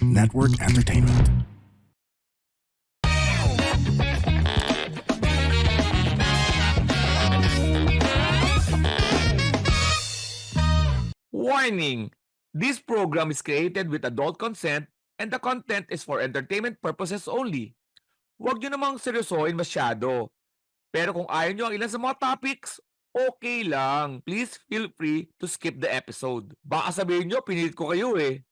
Network Entertainment. Warning! This program is created with adult consent and the content is for entertainment purposes only. Huwag nyo namang seryosohin masyado. Pero kung ayaw nyo ang ilan sa mga topics, okay lang. Please feel free to skip the episode. Baka sabihin nyo, pinilit ko kayo eh.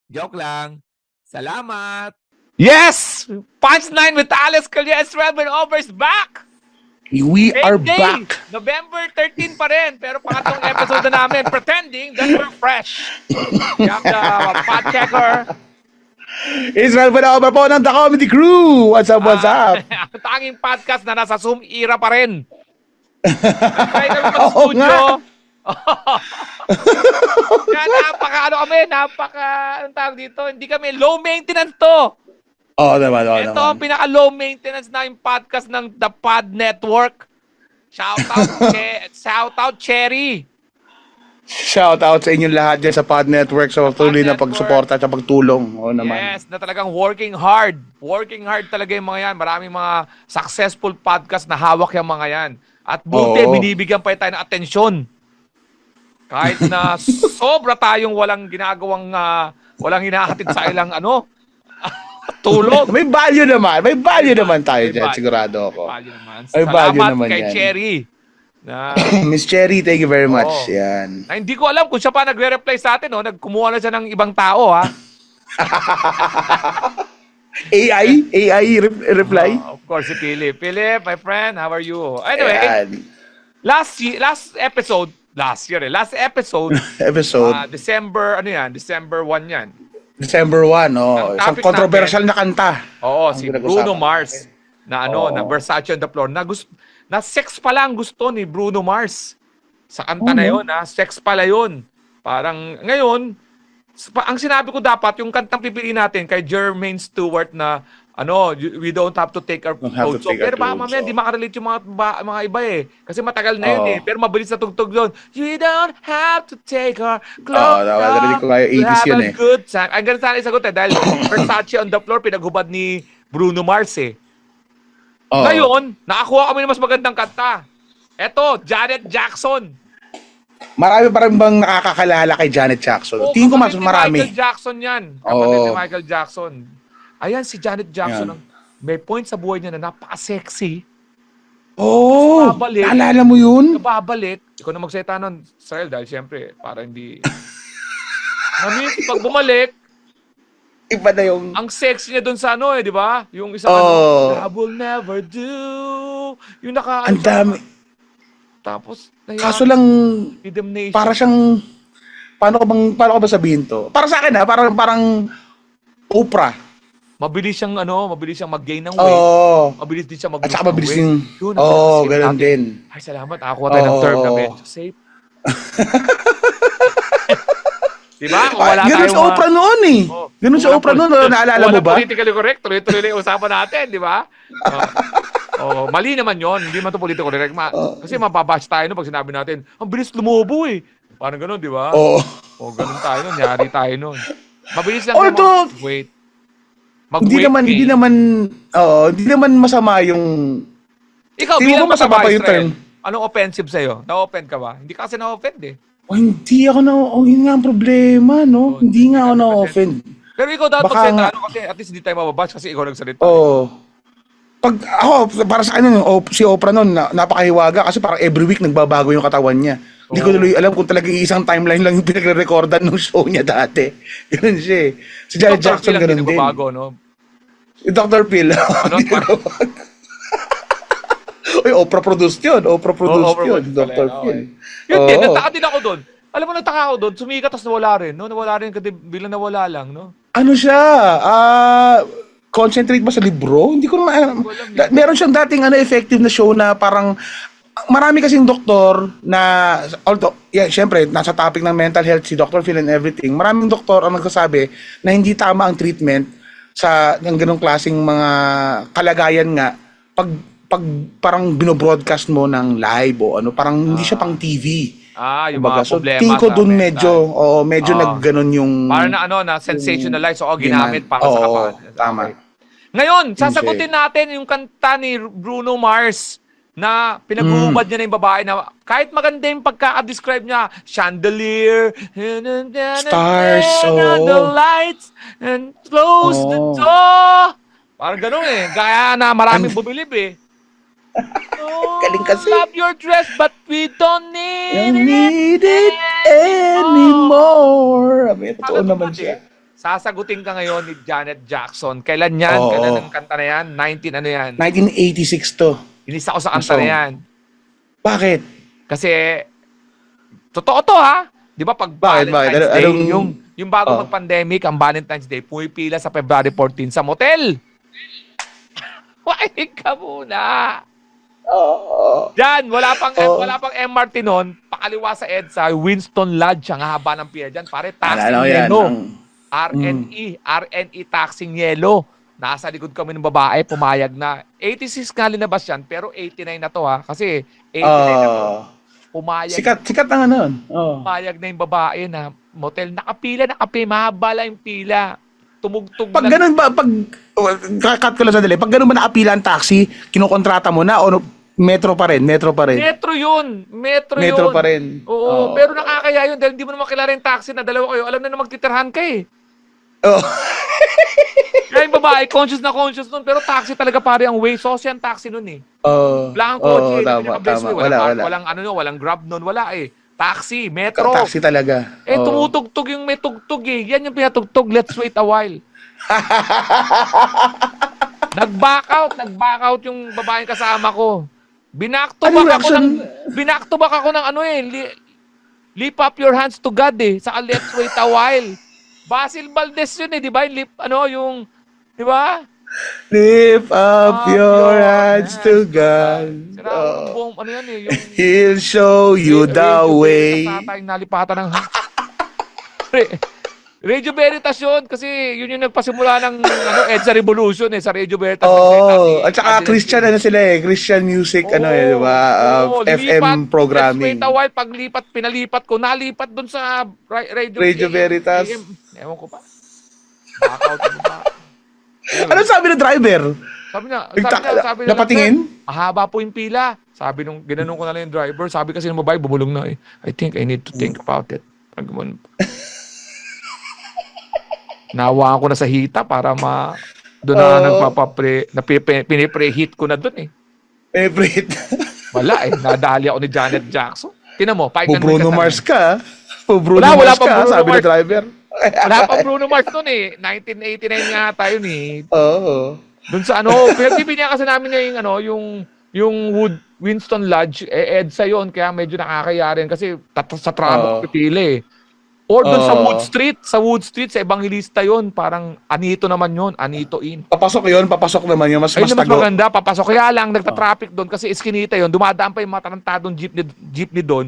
Joke lang. Salamat! Yes! Punchline with Alex Calles Rebel Overs back! We are Same day, back. November 13 pa rin, pero pangatlong episode na namin, pretending that we're fresh. Yung pod checker. Israel Panaobar po ng The Comedy Crew. What's up, what's up? Ang tanging podcast na nasa Zoom era pa rin. Try kami Oo mag-studio. nga. Anong tawag dito? Hindi kami low maintenance to. Oo naman, oo Ito naman. ang pinaka-low maintenance na yung podcast ng The Pod Network. Shout out, Cherry. Shout out sa inyong lahat dyan sa Pod Network. So, tuloy na Network. pagsuporta at pagtulong. Oo naman. Yes, na talagang working hard. Working hard talaga yung mga yan. Maraming mga successful podcast na hawak yung mga yan. At buti, Oo. binibigyan pa tayo ng atensyon. Kahit na sobra tayong walang ginagawang, walang hinahatid sa ilang tulog. May value naman. May value naman tayo May dyan. value. Sigurado ako. Value naman. May value Salamat naman kay yan. Cherry. Na, Miss Cherry, thank you very much. Oo. Yan. na hindi ko alam kung siya pa nagre-reply sa atin. Nagkumuha na siya ng ibang tao. Ha? AI reply? Of course, si Philip. Philip, my friend, how are you? Anyway, Ayan. last episode, Episode. December 1 yan. December 1, oh. Ang Isang topic controversial na kanta. Oo, Ang si pinag-usapan Bruno Mars na Oo. na Versace on the floor na sex pala ang gusto ni Bruno Mars. Sa kanta na no? yun, sex pala yun. Parang ngayon, ang sinabi ko dapat yung kantang pipiliin natin kay Jermaine Stewart na we don't have to take our Don't have to clothes off. take our Pero baka clothes mamaya off. hindi makarelate yung mga iba eh. Kasi matagal na yun Oo. eh. Pero mabilis na tugtog yun. You don't have to take our Oo, clothes narinig ko kayo, to 80s have yun a eh. good time. Ang ganun sana isagot eh. Dahil Versace on the floor, pinaghubad ni Bruno Mars eh. Oo. Ngayon, nakakuha kami ng mas magandang kanta. Eto, Janet Jackson. Marami pa rin bang nakakakalala kay Janet Jackson? Tingin ko mas kapatid ni marami. Michael Jackson yan. Kapatid ni Oo. Michael Jackson. Ayan, si Janet Jackson. Ayan. May point sa buhay niya na napaka-sexy. Oo, Babalik. naalala mo yun? Babalik. Ikaw na magsalita nun, Israel, dahil siyempre, para hindi... Pag bumalik, Iba na yung... ang sexy niya doon sa di ba? Yung isang Oo. I will never do. Yung Ang dami. Tapos, Kaso lang, Rhythm Nation. para siyang... paano ko ba sabihin to? Para sa akin parang Oprah. Mabilis siyang mag-gain ng weight. Oo. Mabilis din siya At mag-lose saka ng mabilis weight. yung... Yun, ang Oo, safe ganun natin. din. Ay, salamat. Nakakuha tayo ng term na Oo. medyo safe. Diba? Kung wala Ganun tayong si Oprah noon eh. Oh. Ganun si Kung Oprah walang noon. Naalala mo walang ba? politically correct. Tuloy-tuloy lang yung usapan natin, di ba? Mali naman yon. Hindi man to politically correct. Kasi mababash tayo no pag sinabi natin, ang bilis lumubo eh. Parang ganun, di ba? Oo. Ganun tayo nun. Yari tayo nun. Mabilis lang Although, wait. Hindi naman masama yung... Ikaw, Hindi bilang mo masama pa kababae, yung Israel, term. anong offensive sa'yo? Na-offend ka ba? Hindi ka kasi na-offend eh. Hindi ako yun nga ang problema, no? Hindi nga ako na-offend. Pero ikaw dapat Baka magsalita, nga- kasi at least hindi tayo mababash kasi ikaw nagsalita. Oo. Pag ako, para sa akin, si Oprah noon, napakahiwaga kasi parang every week nagbabago yung katawan niya. Hindi ko tuloy alam kung talagang isang timeline lang yung pinagre-recordan ng show niya dati. Ganun siya eh. Si Janet Dr. Jackson Phil ang ganun din. nagbabago, no? Si Dr. Phil. Ano? Hindi nagbabago. Uy, Oprah produced yun. Oprah produced yun. Dr. Phil. Yun din, Oo. nagtaka din ako doon. Alam mo, nagtaka ako doon, sumikat tapos nawala rin, no? Nawala rin kasi bilang nawala lang, no? Ano siya? Concentrate ba sa libro? Hindi ko naman. Meron siyang dating effective na show na parang marami kasing doktor na although syempre nasa topic ng mental health si Dr. Phil and everything. Maraming doktor ang nagsasabi na hindi tama ang treatment sa ng ganung klaseng mga kalagayan nga pag parang binobroadcast mo ng live o parang hindi siya pang TV. Yung Kumbaga, mga so problema tingin ko sa dun mental. medyo Oo. nagganon yung Para na na sensationalize o ginamit demand. para sa Oo, kapal. tama. Okay. Ngayon, Yun siya sasagutin natin yung kanta ni Bruno Mars na pinag-uubad niya na yung babae na kahit maganda yung pagkaka-describe niya, chandelier, Stars, on the oo. lights, and close the Oo. door. Parang ganun eh. Gaya na maraming Ang bumilib eh. galing Oh, kasi. love your dress, but we don't need Don't it need it anymore. anymore. Abe, totoo naman Nakatupad siya. eh. Sasagutin ka ngayon ni Janet Jackson. Kailan yan? Kailan ang Oo. kanta na yan? 19 ano yan? 1986 to. Inis ako sa Na kanta na song. yan. Bakit? Kasi, totoo to ha. Di ba pag Bakit? Valentine's Day, Anong... yung bago Oh. mag-pandemic, ang Valentine's Day, pumipila sa February 14 sa motel. Wainig ka muna. Oo. Diyan, wala Oo. pang MRT noon, pakaliwa sa EDSA, Winston Lodge, ang haba ng pila dyan. Pare, taxing Alala ko yan. yelo. Ang... RNE taxing yelo. Nasa likod kami ng babae, pumayag na. 86 nga linabas yan, pero 89 na to ha. Kasi 89 na to. Pumayag, Sikat ang ano. Yun. Oo. pumayag na yung babae na motel. Nakapila, mahaba lang yung pila. Tumugtog Pag lang. ganun ba, cut ko lang sandali, pag ganun ba nakapila ang taxi, kinukontrata mo na o metro pa rin? Metro yun. Metro yun. Pa rin. Oo, pero nakakaya yun dahil hindi mo naman kilala yung taxi na dalawa kayo. Alam na magtitirhan ka eh. Oo. Kaya yung babae, conscious nun. Pero taxi talaga pare ang way. Sauce yan taxi nun eh. Wala kang kotse. Hindi pinaka-best way. Walang grab nun. Wala eh. Taxi, metro. Taxi talaga. Tumutugtog yung may tugtog eh. Yan yung pinatugtog. Let's wait a while. Nag-back out yung babaeng kasama ko. Binak to back ako ng ano eh. Lift up your hands to God eh. Saka let's wait a while. Basil Valdez yun eh, di ba? Di ba? Lift up your hands to God. Sira buong, ano yan eh, yung He'll show you the way. Tayong nalipatan ng Radio Veritas yun kasi yun yung nagpasimula ng EDSA Revolution eh sa Radio Veritas. At saka Christian ano sila eh, Christian music di ba? FM programming. Let's wait a while, pinalipat ko, nalipat dun sa Radio Veritas. Ewan ko pa. Knockout mo pa. Ano sabi ng driver? Sabi niya, napatingin? Mahaba po yung pila. Ginanong ko na lang yung driver. Sabi kasi ng babae, bumulong na eh. I think I need to think about it. Nawaan ko na sa hita para doon na pinipreheat ko na doon eh. Favorite. Wala eh. Nadali ako ni Janet Jackson. Tinan mo, Bruno Mars ka. Wala Mars pa ka, Bruno sabi Mars. ng driver. Wala pa Bruno Mars noon eh. 1989 nga tayo ni. Oo. Doon sa pinag-ibigyan kasi namin niya yung Winston Lodge, EDSA yun, kaya medyo nakakaya rin kasi sa tramo pipili eh. Or doon sa Wood Street, sa Evangelista yun, parang Anito naman yun, Anito Inn. Papasok naman yun, mas Mas tago. maganda, papasok. Kaya lang, nagta-traffic doon kasi iskinita yun, dumadaan pa yung mga tarantadong jeepney doon.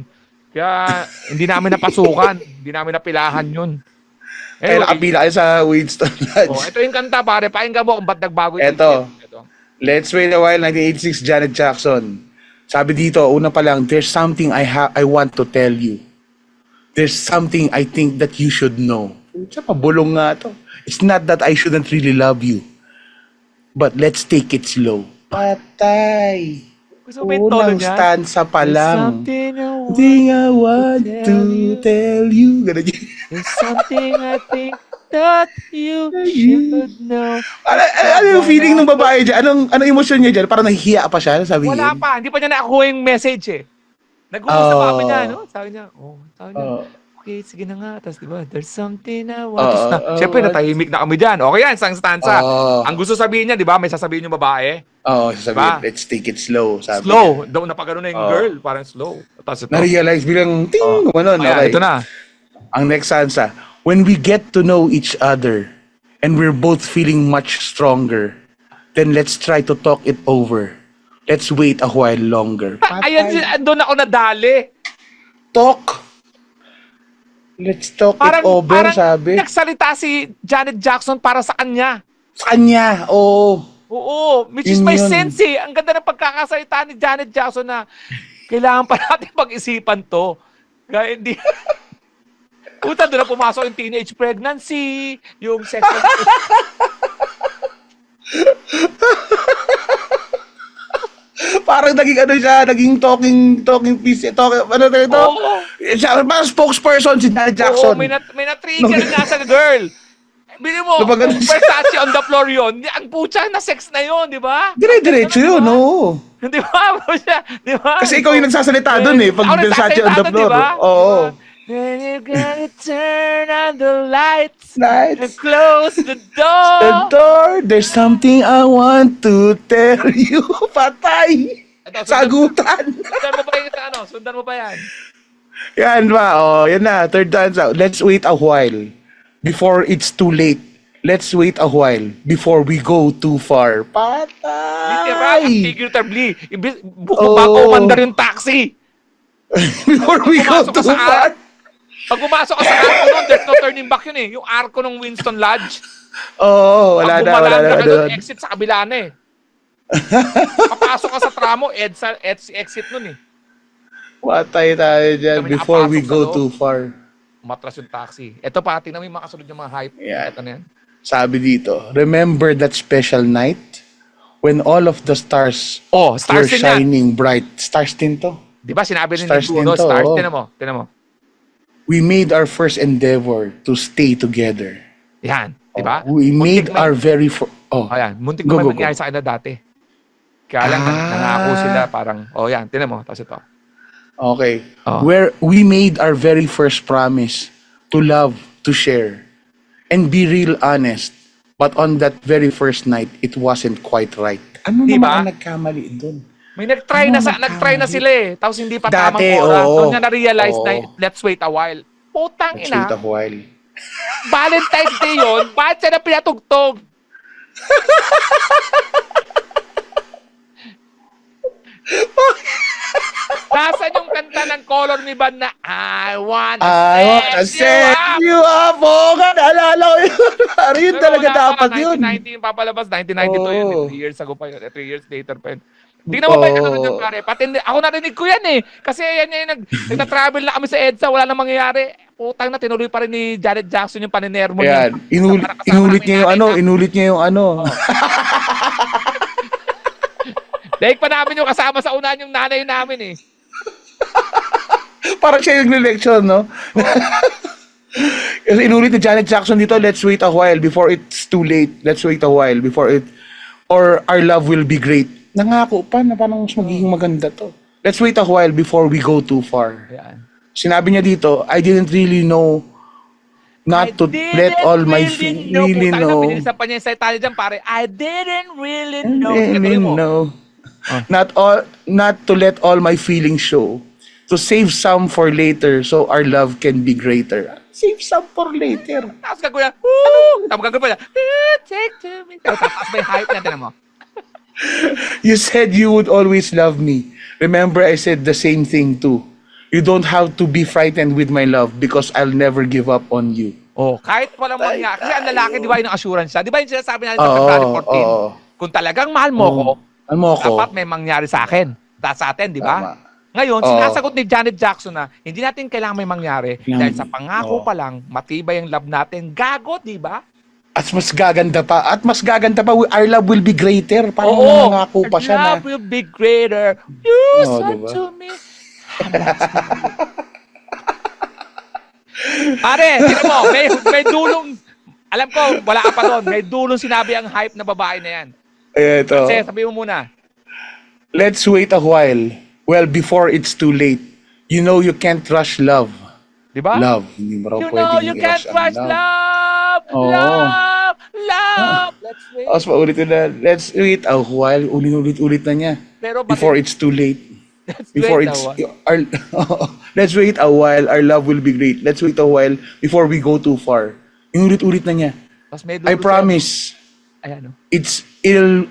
Kaya hindi namin napasukan, hindi namin napilahan yun. Kaya nakapila kayo sa Winston Lodge. Ito yung kanta pare, pakinggan mo kung ba't nagbago yung Ito. ito. Let's Wait a While, 1986, Janet Jackson. Sabi dito, una pa lang, there's something I want to tell you. There's something I think that you should know. Sa pabulong nga to. It's not that I shouldn't really love you. But let's take it slow. Patay. Gusto mo yung tono Unang niya? stanza pa lang. Something Something I want to tell you. Ganun yun. There's something I think that you should know. Ano yung feeling ng babae dyan? Anong emosyon niya dyan? Parang nahihiya pa siya, sabihin. Wala pa, hindi pa niya nakakuha yung message eh. Nag-uusap kami niya, no? Sabi niya, okay, sige na nga. Tapos, di ba, there's something I want. Siyempre, natahimik na kami dyan. Okay yan, isang stanza. Ang gusto sabihin niya, di ba, may sasabihin yung babae. Sasabihin, let's take it slow. Sabi Slow. Daw napagano na yung girl, parang slow. Tapos ito. Na-realize bilang, ting, gumanon. Ayan, ito na. Ang next stanza, when we get to know each other and we're both feeling much stronger, then let's try to talk it over. Let's wait a while longer. Ayan, doon ako nadali. Talk. Let's talk it over, parang sabi. nagsalita si Janet Jackson para sa kanya. Sa kanya, oo. Oo, which is Yun my yun. sense eh. Ang ganda ng pagkakasalita ni Janet Jackson na kailangan pa natin pag-isipan to. Kaya hindi. Puta, doon na pumasok yung teenage pregnancy, yung sex. Parang naging ano siya, naging talking piece, ano na ito? Oo. Siya, parang spokesperson si Janet Jackson. Oo, may na-trigger na sa girl. Bili mo, Kapag ano kung Versace on the floor yun, ang putya na sex na yun, di ba? Dire-diretso yun, oo. Di ba? Di ba? Kasi ikaw yung nagsasalita doon eh, pag Ako Versace on the nagsasalita doon, floor. di ba? Oo. Then you gotta turn on the lights and Lights. close the The door. door, there's something I want to tell you. Patay. Ito, Sagutan. Sundan mo pa yung ano? Sundan mo pa yan. Yan ba? Oh, yan na. Third dance out. Let's wait a while before it's too late. Let's wait a while before we go too far. Literal, Patay. figuratively. Buko bago umandar yung taxi. Before we go Pumasok ka too sa far. Pag pumasok ka sa arko nun, there's no turning back yun eh. Yung arko ng Winston Lodge. Oo, wala Pag na, wala bumalandra na. ka doon, exit sa kabila na eh. Papasok ka sa tramo, exit nun eh. Patay tayo dyan Kami before we nakapasok sa go loob. too far. Matras yung taxi. Ito pa, tingnan mo yung mga kasunod yung mga hype. Yan. Ito na yan. Sabi dito, remember that special night when all of the stars Oh, were stars din yan. shining bright. Stars din to. Di ba sinabi rin Stars ni Bruno, din to, stars. oh. Tingnan mo, tingnan mo. We made our first endeavor to stay together. Yan, di ba? We made Muntik our very first... Oh, Ayan, muntik Go, na go, may nangyari go. sa kanila dati. Kaya lang, nangako sila parang, oh yan, tingnan mo, tapos ito. okay. Oh. Where we made our very first promise to love, to share, and be real honest. But on that very first night, it wasn't quite right. Ano Di naman ba? ang nagkamali doon? May nag-try Ano na sila eh. Tapos hindi pa tamang Dati, oras. oo. Doon niya na-realize na, Oo. let's wait a while. Putang Let's wait a ina. while. Valentine's Day yun. Bakit siya na pinatugtog? Nasaan yung kanta ng Color Me Band na I wanna I wanna set up? you up. Oo nga, naalala ko yun. Ano yun Pero talaga wala pa dapat nga, yun. 1990 papalabas, 1992 yun. Oo. 3 years ago pa yun. 3 years later pa yun. Tingnan mo ba yung ano dyan, pare? Pati, ako narinig ko yan eh. Kasi yan yung nagta-travel na kami sa EDSA, wala nang mangyayari. Putang na, tinuloy pa rin ni Janet Jackson yung paninermo niya. Ayan, inulit niya yung ano, inulit niya yung ano. Dahil pa namin yung kasama sa unahan yung nanay namin eh. Parang siya yung lecture, no? Kasi inulit ni Janet Jackson dito, let's wait a while before it's too late. Let's wait a while before it, or our love will be great. Nangako pa na parang mas magiging maganda to. Let's wait a while before we go too far. Ayan. Sinabi niya dito, I didn't really know not to let all my really know. Pinilisan pa niya yung salita niya dyan, pare. I didn't really know. Really Ito mo. know. Not to let all my feelings show. To save some for later so our love can be greater. Save some for later. Tapos gagawin niya, woo! Tapos gagawin niya, take to me. Tapos may hype na, tinan mo. You said you would always love me. Remember, I said the same thing too. You don't have to be frightened with my love because I'll never give up on you. Oh, kahit walang mangyari. Kasi ang lalaki, di ba, yung assurance siya? Di ba yung sinasabi natin sa Oo, February 14? oo. Kung talagang mahal mo ko, Ano mo ako? dapat may mangyari sa akin. Sa atin, di Tama. ba? Ngayon, Oo. sinasagot ni Janet Jackson na hindi natin kailangan may mangyari dahil sa pangako Oo. pa lang, matibay ang love natin. Gago, di ba? At mas gaganda pa. Our love will be greater. Parang nangako pa siya na. Love will be greater. You Oo, said diba? to me. Pare, tignan mo, may dulong, alam ko, wala ka pa doon, may dulong sinabi ang hype na babae na yan. Ito. Kasi, sabi mo muna, Let's wait a while. Well, before it's too late. You know you can't rush love. di ba? Love. Hindi mo raw You know pwedeng you can't i-rush ang rush love, Oo. love. Let's wait. Tapos paulit na, let's wait a while. Ulit na niya. Pero Before it's too late. let's Before wait it's... a while. Our, let's wait a while. Our love will be great. Let's wait a while before we go too far. Inulit-ulit na niya. Tapos may I dulo promise. siya. Ayan,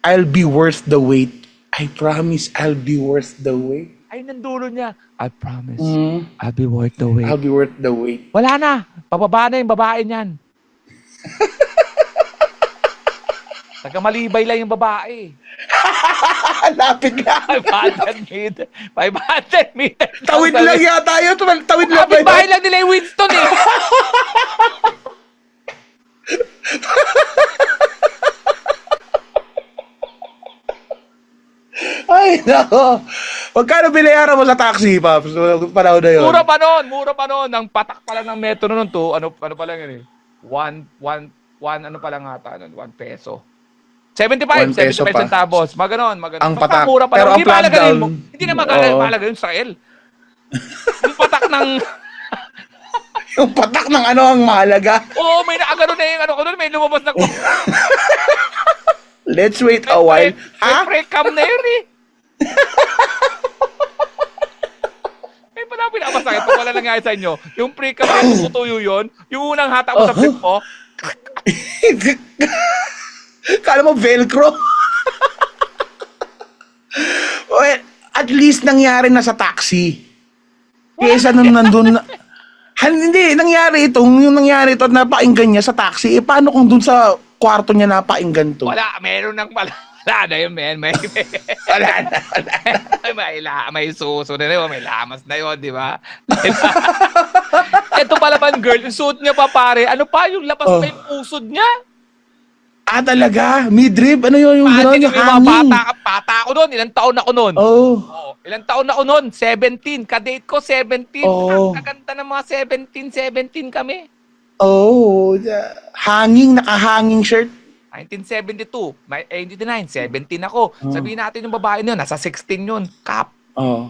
I'll be worth the wait. I promise I'll be worth the wait. ay, nandulo niya. I promise, Mm, I'll be worth the wait. I'll be worth the wait. Wala na. Pababa na yung babae niyan. Taga-Malibay lang yung babae. Lapit lang. 500 meters. 500 meters. Tawid lang yata yun. Tawid lang ba Kapit bahay yun? lang nila yung Winston eh. Ay, nako. Magkano binayaran mo sa taxi, Paps? Panahon na yun. Mura pa noon. Ang patak pa lang ng metro noon to, ano pa lang yun eh. Ano pa lang ata nun, 1 peso. 75 1 peso pa. centavos. Maganon. Ang Basta patak. mura pa Pero lang. ang flag down, Hindi na oo. mahalaga yun, Israel. Yung patak ng... Yung patak ng ano ang mahalaga. Oo, may nakagano na yung ano ko doon. May lumabas na... Let's wait a while. Ha? May pre-cam na yun eh. Eh, pala pinapasakit. Pag wala nangyari sa inyo, yung pre-cam na yun, tutuyo yun, yung unang hata mo sa flip mo, Kala mo Velcro? Well, at least nangyari na sa taxi. Kesa nung nandun na... Hindi, nangyari yung nangyari ito at napakinggan niya sa taxi. Eh, paano kung dun sa kwarto niya napakinggan to? wala, meron ng pala. Wala na yun, men. Wala na. May suso na yun, may lamas na yun, di ba? Ito pala ba, girl, yung suot niya pa pare, ano pa, yung labas pa yung pusod niya? Ah, talaga? Midrib? Ano yun? Yung gano'n? Yung Yung mga hanging? bata ako noon, ilang taon ako noon? Oh. Oh, ilang taon ako noon? 17. Kadate ko, 17. Oh. Ang kaganda ng mga 17 kami. Oh. Hanging, nakahanging shirt. 1972, may 89, 17 ako. Sabihin natin yung babae na yun, nasa 16 yun. Kap. Oh.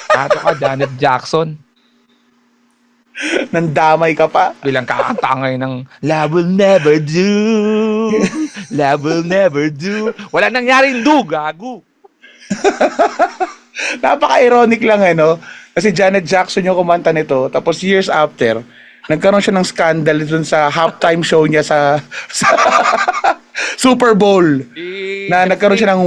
Ato ka, Janet Jackson. Nandamay ka pa. Bilang kakatangay ng Love will never do. Love will never do. Wala nangyaring do, gago. Napaka-ironic lang ano. Kasi Janet Jackson yung kumanta nito. Tapos years after, nagkaroon siya ng scandal dun sa halftime show niya sa Super Bowl. Na nagkaroon siya ng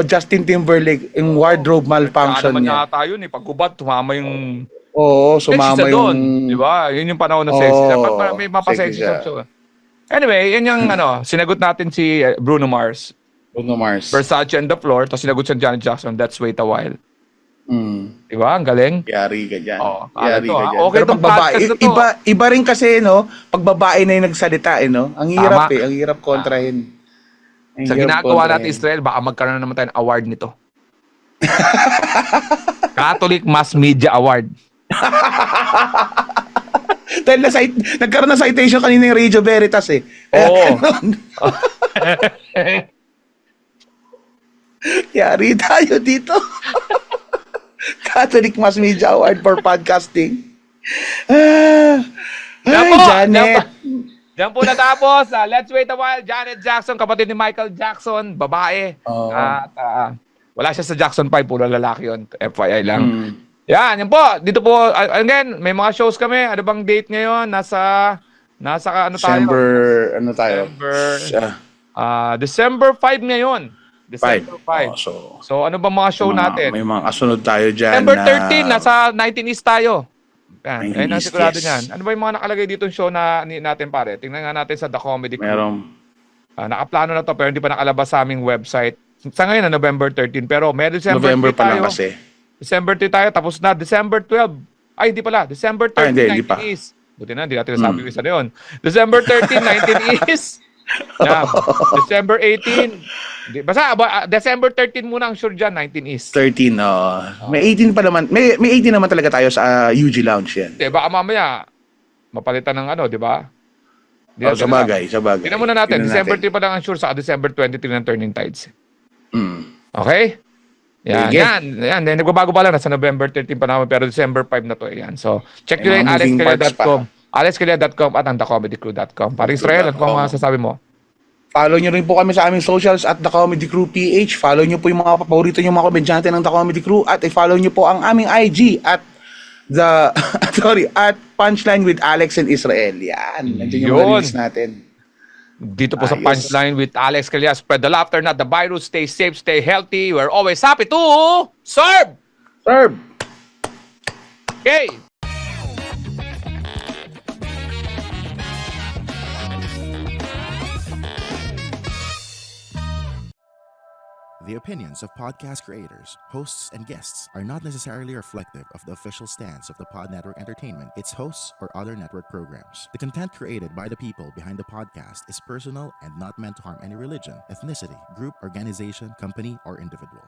Justin Timberlake, yung wardrobe malfunction naman niya. yata yun eh. Pag kubad, tumama yung... Oo, sumama sexy doon. yung... Di ba? Yun yung panahon na sexy siya. Oo, May mapasexy sexy siya. siya. Anyway, yun yung sinagot natin si Bruno Mars. Bruno Mars. Versace on the floor. Tapos sinagot si Janet Jackson, let's wait a while. Mm. Di ba? Ang galing. Yari ka dyan. Oo, Yari to, ka ha? dyan. Okay Pero tong pag babae, podcast na to. iba rin kasi, no? Pag babae na yung nagsalita, no? Ang hirap Tama. Ang hirap kontrahin. Ang Sa hirap ginagawa kontrahin. natin Israel, baka magkaroon na naman tayo ng award nito. Catholic Mass Media Award. Dahil nagkaroon na citation kanina yung Radio Veritas eh. Kaya Oo. ganun. Yari tayo dito. Catholic Mass Media Award for Podcasting. Diyan Ay, po, Janet. Diyan po natapos. Let's wait a while. Janet Jackson, kapatid ni Michael Jackson, babae. Oo. At wala siya sa Jackson 5, puro lalaki yun. FYI lang. Mm. Yan po. Dito po, again, may mga shows kami. Ano bang date ngayon? Nasa ano tayo? December, ano tayo? December 5 ngayon. December 5. So ano ba mga show natin? May mga kasunod tayo dyan. December 13, nasa 19 East tayo. Yan, 19 ayun ang East, sigurado yes. niyan. Ano ba yung mga nakalagay dito yung show natin pare? Tingnan nga natin sa The Comedy Crew. Merong Nakaplano na to pero hindi pa nakalabas sa aming website. Sa ngayon na November 13 pero may December November 3 pa lang tayo. kasi. December 3 tayo tapos na December 12. Ay hindi pala, December 13 hindi pa. 19 East. Buti na, hindi natin nasabi yung isa na yun. December 13 19 East. Yeah. December 18. Basta December 13 muna ang sure dyan, 19 East. 13, May 18 pa naman. May 18 naman talaga tayo sa UG Lounge yan. Baka mamaya mapalitan ng ano, di ba? Sa bagay. Tingnan muna natin. December 3 pa lang ang sure sa December 23 ng Turning Tides. Okay? Yan, Sige. yan. Then, nagbabago pa lang. Nasa November 13 pa naman. Pero December 5 na to. Yan. So, check nyo May lang mga moving parts alexcalia.com. alexcalia.com at ang thecomedycrew.com. Paring Israel, ano pang masasabi mo? Follow nyo rin po kami sa aming socials at The Comedy Crew PH. Follow nyo po yung mga paborito nyo mga komedyante ng The Comedy Crew. At i-follow nyo po ang aming IG at at Punchline with Alex and Israel. Yan. Nandiyan yung mga Yun. reels natin. Dito po sa Ayos. Punchline with Alex Calia. Spread the laughter, not the virus. Stay safe, stay healthy. We're always happy to serve! Serve! Okay! The opinions of podcast creators, hosts, and guests are not necessarily reflective of the official stance of the Pod Network Entertainment, its hosts, or other network programs. The content created by the people behind the podcast is personal and not meant to harm any religion, ethnicity, group, organization, company, or individual.